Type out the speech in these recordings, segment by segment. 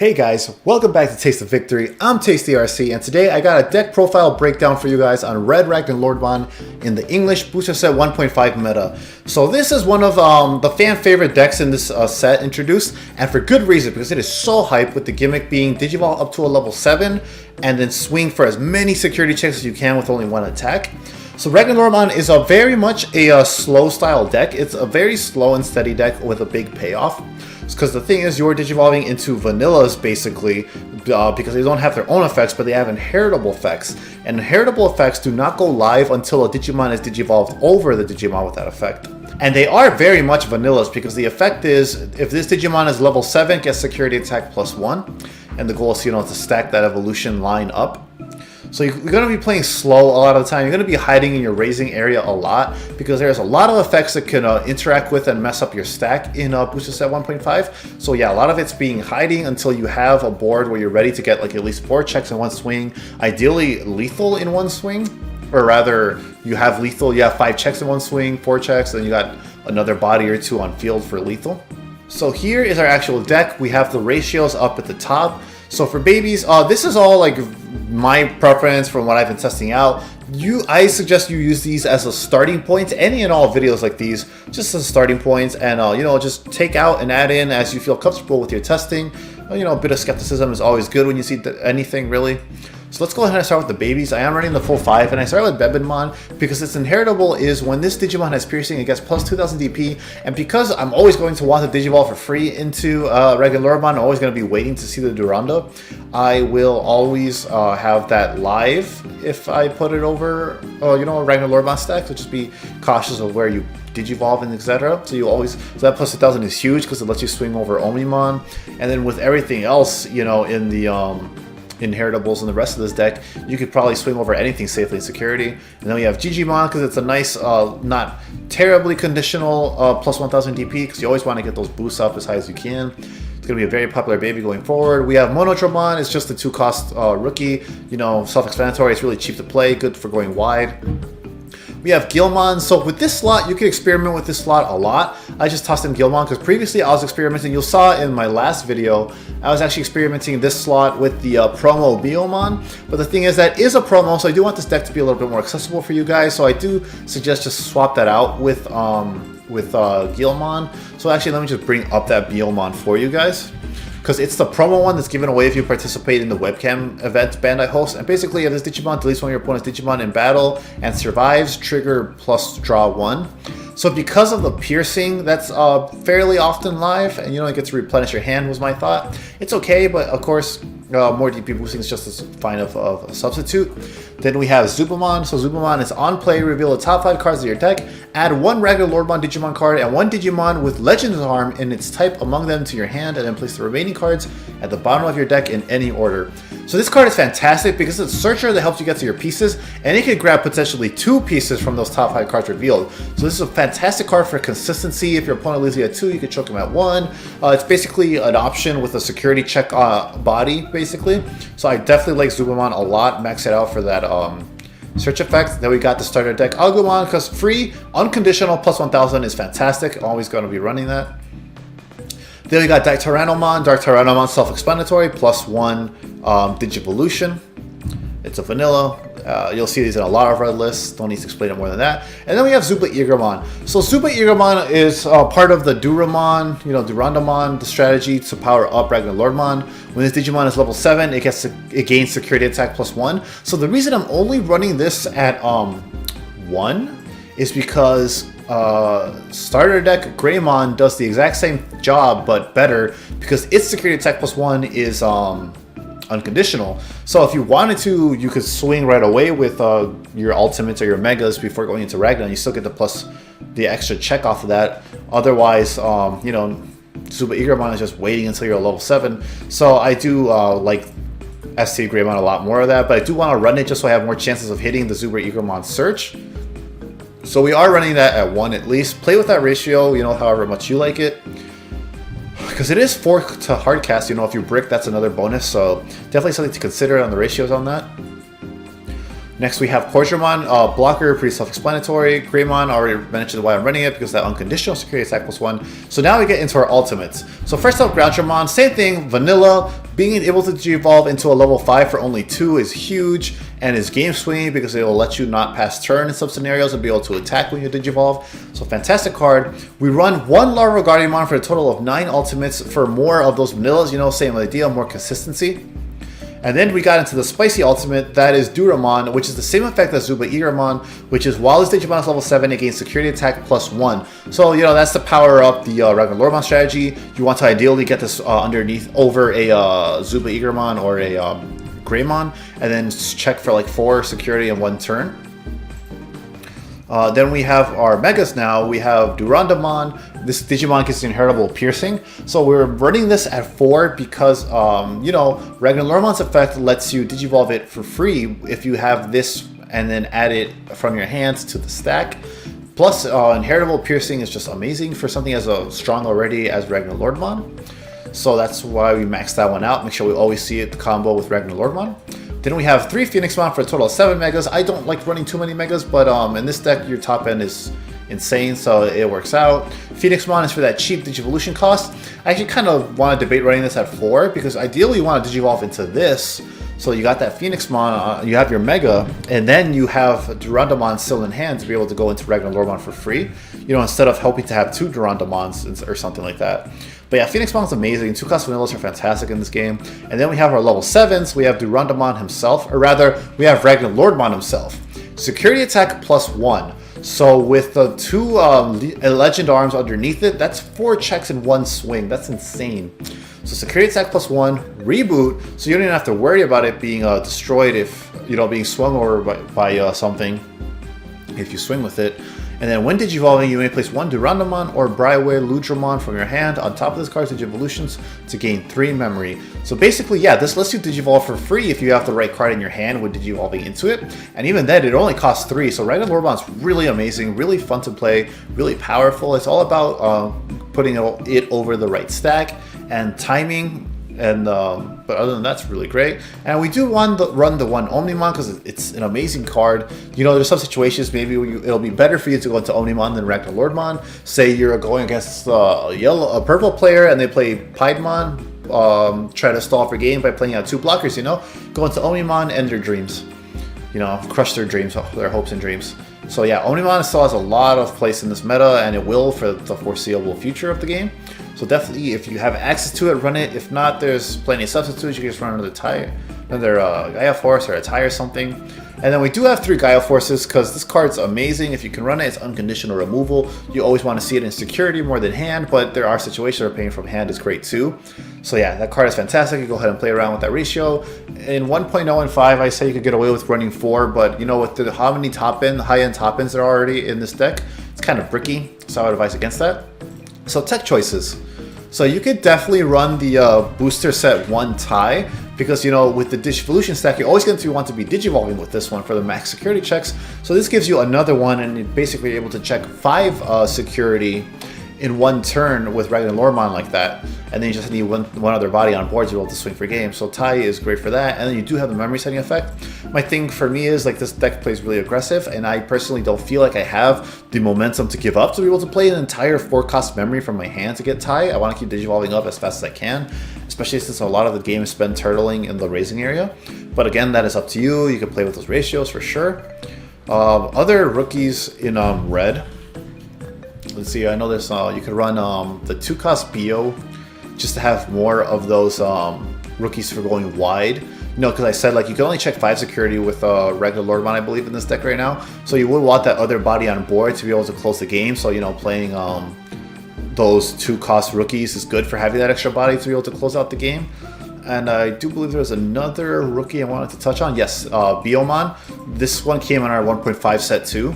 Hey guys, welcome back to Taste of Victory. I'm TastyRC, and today I got a deck profile breakdown for you guys on Red Ragnaloardmon in the English Booster Set 1.5 meta. So this is one of the fan favorite decks in this set introduced, and for good reason, because it is so hyped, with the gimmick being Digivolve up to a level 7, and then swing for as many security checks as you can with only one attack. So Ragnaloardmon is very much a slow style deck. It's a very slow and steady deck with a big payoff. Because the thing is, you're digivolving into vanillas basically, because they don't have their own effects, but they have inheritable effects. And inheritable effects do not go live until a Digimon is digivolved over the Digimon with that effect. And they are very much vanillas, because the effect is, if this Digimon is level 7, gets security attack +1. And the goal is, to stack that evolution line up. So you're going to be playing slow a lot of the time. You're going to be hiding in your raising area a lot, because there's a lot of effects that can interact with and mess up your stack in Booster Set 1.5. So yeah, a lot of it's being hiding until you have a board where you're ready to get like at least 4 checks in one swing, ideally lethal in one swing, or rather you have lethal, you have 5 checks in one swing, 4 checks, and you got another body or 2 on field for lethal. So here is our actual deck. We have the ratios up at the top. So for babies, this is all like my preference from what I've been testing out. I suggest you use these as a starting point. Any and all videos like these, just as starting points, and just take out and add in as you feel comfortable with your testing. A bit of skepticism is always good when you see anything really. So let's go ahead and start with the babies. I am running the full 5, and I start with Bebinmon because its inheritable is when this Digimon has piercing, it gets plus 2000 DP, and because I'm always going to want to Digivolve for free into Ragnaloardmon, I'm always going to be waiting to see the Duranda. I will always have that live if I put it over, a Ragnaloardmon stack, so just be cautious of where you Digivolve and etc. So that plus 1000 is huge because it lets you swing over Omnimon, and then with everything else, in the inheritables and the rest of this deck, you could probably swing over anything safely in security. And then we have Digimon because it's a nice, not terribly conditional plus 1000 DP, because you always want to get those boosts up as high as you can. It's going to be a very popular baby going forward. We have Monotramon. It's just a 2-cost rookie, self-explanatory. It's really cheap to play, good for going wide. We have Gilman. So with this slot, you can experiment with this slot a lot. I just tossed in Gilman because previously I was experimenting. You saw in my last video, I was actually experimenting this slot with the promo Biomon. But the thing is, that is a promo, so I do want this deck to be a little bit more accessible for you guys. So I do suggest just swap that out with Gilman. So actually, let me just bring up that Biomon for you guys, because it's the promo one that's given away if you participate in the webcam event band I host. And basically, if this Digimon deletes one of your opponent's Digimon in battle and survives, trigger plus draw 1. So because of the piercing, that's fairly often live, and you get to replenish your hand, was my thought. It's okay, but of course, more DP boosting is just as fine of a substitute. Then we have Zubamon. So Zubamon is on play, reveal the top 5 cards of your deck, add 1 Ragnaloardmon Digimon card and 1 Digimon with Legend's Arm in its type among them to your hand, and then place the remaining cards at the bottom of your deck in any order. So this card is fantastic because it's a searcher that helps you get to your pieces, and it can grab potentially 2 pieces from those top 5 cards revealed. So this is a fantastic card for consistency. If your opponent leaves you at 2, you can choke him at 1. It's basically an option with a security check body, basically. So I definitely like Zubamon a lot. Max it out for that search effect. Then we got the starter deck Agumon, because free, unconditional, plus 1000 is fantastic. Always going to be running that. Then we got Dark Tyrannomon, self-explanatory, plus 1 Digivolution. It's a vanilla. You'll see these in a lot of red lists. Don't need to explain it more than that. And then we have Zuba Igramon. So Zuba Igramon is part of the Duramon, Durandamon, the strategy to power up Ragnaloardmon. When this Digimon is level 7, it gains security attack plus 1. So the reason I'm only running this at 1 is because starter deck Greymon does the exact same job but better, because its security attack plus 1 is unconditional. So if you wanted to, you could swing right away with your ultimates or your megas before going into Ragnar. You still get the extra check off of that. Otherwise, Zuba Igramon is just waiting until you're level 7. So I do like ST Greymon a lot more of that, but I do want to run it just so I have more chances of hitting the Zuba Igramon search. So we are running that at 1 at least. Play with that ratio, however much you like it. Because it is 4 to hardcast, if you brick, that's another bonus. So definitely something to consider on the ratios on that. Next we have Kojdramon, blocker, pretty self-explanatory. Greymon, already mentioned why I'm running it, because that unconditional security attack +1. So now we get into our ultimates. So first up, Groundramon, same thing, vanilla. Being able to Digivolve into a level 5 for only 2 is huge, and is game swinging because it will let you not pass turn in some scenarios and be able to attack when you Digivolve. So fantastic card. We run 1 Larval Guardianmon for a total of 9 ultimates for more of those vanillas, you know, same idea, more consistency. And then we got into the spicy ultimate, that is Duramon, which is the same effect as Zuba Eagermon, which is while this Digimon is level 7, it gains security attack +1. So, you know, that's to power up the Ragnaloardmon strategy. You want to ideally get this underneath over a Zuba Eagermon or a Greymon, and then check for like 4 security in 1 turn. Then we have our Megas now. We have Durandamon. This Digimon gets inheritable piercing. So we're running this at 4 because, you know, Ragnaloardmon's effect lets you Digivolve it for free if you have this and then add it from your hands to the stack. Plus, inheritable piercing is just amazing for something as strong already as Ragnaloardmon. So that's why we maxed that one out. Make sure we always see it combo with Ragnaloardmon. Then we have 3 Phoenixmon for a total of 7 Megas. I don't like running too many Megas, but in this deck, your top end is insane, so it works out. Phoenixmon is for that cheap Digivolution cost. I actually kind of want to debate running this at 4, because ideally you want to Digivolve into this. So you got that Phoenixmon, you have your Mega, and then you have Durandamon still in hand to be able to go into Ragnaloardmon for free. You know, instead of hoping to have 2 Durandamons or something like that. But yeah, Phoenixmon is amazing. 2-cost vanillas are fantastic in this game. And then we have our level 7s. We have Durandamon himself, or rather, we have Ragnaloardmon himself. Security attack +1. So with the 2 Legend Arms underneath it, that's 4 checks in 1 swing. That's insane. So security attack +1, reboot, so you don't even have to worry about it being destroyed if, you know, being swung over by something if you swing with it. And then when Digivolving, you may place 1 Durandamon or Ludramon from your hand on top of this card's Digivolutions to gain 3 memory. So basically, yeah, this lets you Digivolve for free if you have the right card in your hand when Digivolving into it. And even then, it only costs 3. So Ragnaloardmon's really amazing, really fun to play, really powerful. It's all about putting it over the right stack and timing. And but other than that, it's really great. And we do want to run the 1 Omnimon because it's an amazing card. You know, there's some situations maybe it'll be better for you to go into Omnimon than Ragnaloardmon. Say you're going against a purple player and they play Piedmon, try to stall for game by playing out 2 blockers. You know, go into Omnimon, end their dreams. You know, crush their dreams, their hopes and dreams. So yeah, Omnimon still has a lot of place in this meta, and it will for the foreseeable future of the game. So definitely, if you have access to it, run it. If not, there's plenty of substitutes. You can just run another Gaia Force or a tie or something. And then we do have 3 Gaia Forces because this card's amazing. If you can run it, it's unconditional removal. You always want to see it in security more than hand, but there are situations where paying from hand is great too. So yeah, that card is fantastic. You go ahead and play around with that ratio. In 1.0 and 5, I say you could get away with running 4, but you know, with how many high-end top ends there are already in this deck, it's kind of bricky. So I would advise against that. So tech choices. So you could definitely run the booster set 1 tie, because, you know, with the Digivolution stack, you're always going to want to be Digivolving with this one for the max security checks. So this gives you another one, and you're basically able to check 5 security in 1 turn with Ragnaloardmon like that. And then you just need one other body on board to be able to swing for game. So tie is great for that. And then you do have the memory setting effect. My thing for me is, like, this deck plays really aggressive, and I personally don't feel like I have the momentum to give up to be able to play an entire 4-cost memory from my hand to get tie. I want to keep Digivolving up as fast as I can, especially since a lot of the game is spent turtling in the raising area. But again, that is up to you. You can play with those ratios for sure. Other rookies in red. Let's see, I know there's, you could run the 2-cost Bio just to have more of those rookies for going wide. You know, because I said, like, you can only check 5 security with Ragnaloardmon, I believe, in this deck right now. So you would want that other body on board to be able to close the game. So, you know, playing those 2-cost rookies is good for having that extra body to be able to close out the game. And I do believe there was another rookie I wanted to touch on. Yes, Biomon. This one came in our 1.5 set too.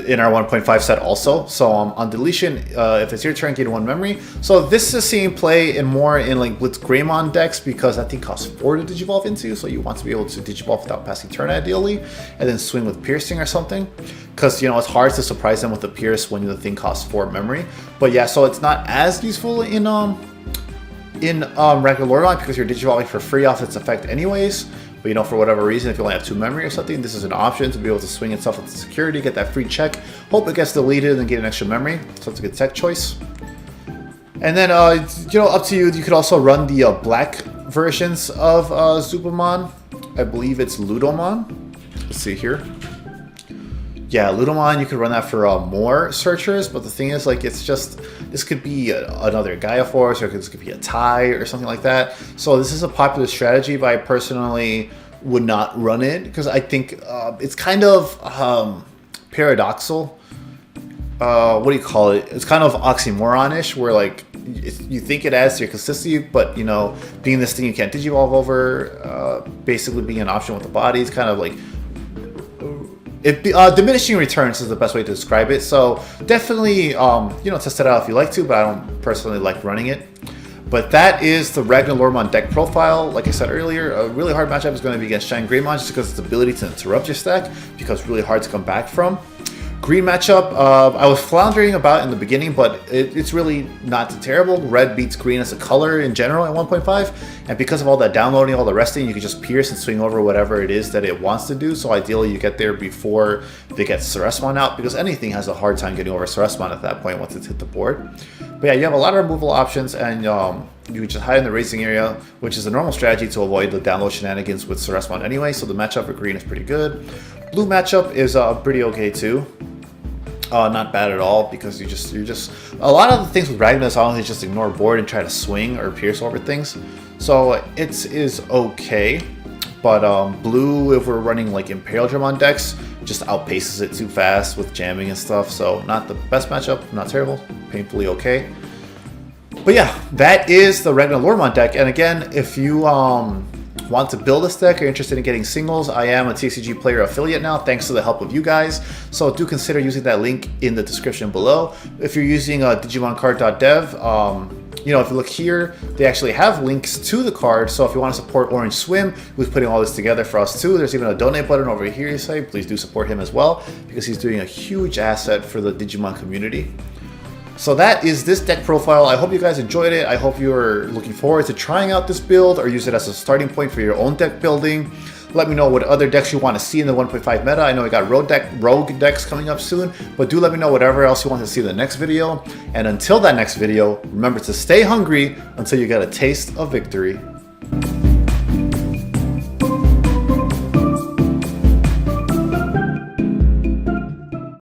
In our 1.5 set also. So on deletion, if it's your turn, gain 1 memory. So this is seeing play in more in like Blitz Greymon decks, because I think costs 4 to Digivolve into. So you want to be able to Digivolve without passing turn ideally, and then swing with piercing or something. Because, you know, it's hard to surprise them with the pierce when the thing costs 4 memory. But yeah, so it's not as useful in Ragnaloardmon because you're Digivolving for free off its effect anyways. But you know, for whatever reason, if you only have 2 memory or something, this is an option to be able to swing itself with security, get that free check, hope it gets deleted, and get an extra memory. So it's a good tech choice. And then, you know, up to you. You could also run the black versions of Zubamon. I believe it's Ludomon. Let's see here. Yeah, Ludomon, you could run that for more searchers, but the thing is, like, it's just, this could be another Gaia Force, or this could be a Tai, or something like that. So this is a popular strategy, but I personally would not run it, because I think it's kind of paradoxal. What do you call it? It's kind of oxymoron-ish, where, like, you think it adds to your consistency, but, you know, being this thing you can't digivolve over, basically being an option with the body, is kind of like, diminishing returns is the best way to describe it. So definitely, you know, test it out if you like to, but I don't personally like running it. But that is the Ragnaloardmon deck profile. Like I said earlier, a really hard matchup is going to be against Shine Greymon, just because its ability to interrupt your stack becomes really hard to come back from. Green matchup, I was floundering about in the beginning, but it's really not too terrible. Red beats green as a color in general at 1.5, and because of all that downloading, all the resting, you can just pierce and swing over whatever it is that it wants to do. So ideally, you get there before they get Ceresmon out, because anything has a hard time getting over Ceresmon at that point once it's hit the board. But yeah, you have a lot of removal options, and you can just hide in the racing area, which is a normal strategy to avoid the download shenanigans with Ceresmon anyway. So the matchup for green is pretty good. Blue matchup is pretty okay too. Not bad at all, because you're just a lot of the things with Ragnar honestly just ignore board and try to swing or pierce over things. So it is okay, but blue, if we're running like Imperial Dramon decks, just outpaces it too fast with jamming and stuff. So not the best matchup, not terrible, painfully okay. But yeah, that is the Ragnaloardmon deck. And again, if you want to build this deck or interested in getting singles, I am a TCG player affiliate now, thanks to the help of you guys. So do consider using that link in the description below. If you're using digimoncard.dev, you know, if you look here, they actually have links to the card. So if you want to support Orange Swim, who's putting all this together for us too, there's even a donate button over here. You say, please do support him as well, because he's doing a huge asset for the Digimon community. So that is this deck profile. I hope you guys enjoyed it. I hope you're looking forward to trying out this build or use it as a starting point for your own deck building. Let me know what other decks you want to see in the 1.5 meta. I know we got rogue decks coming up soon, but do let me know whatever else you want to see in the next video. And until that next video, remember to stay hungry until you get a taste of victory.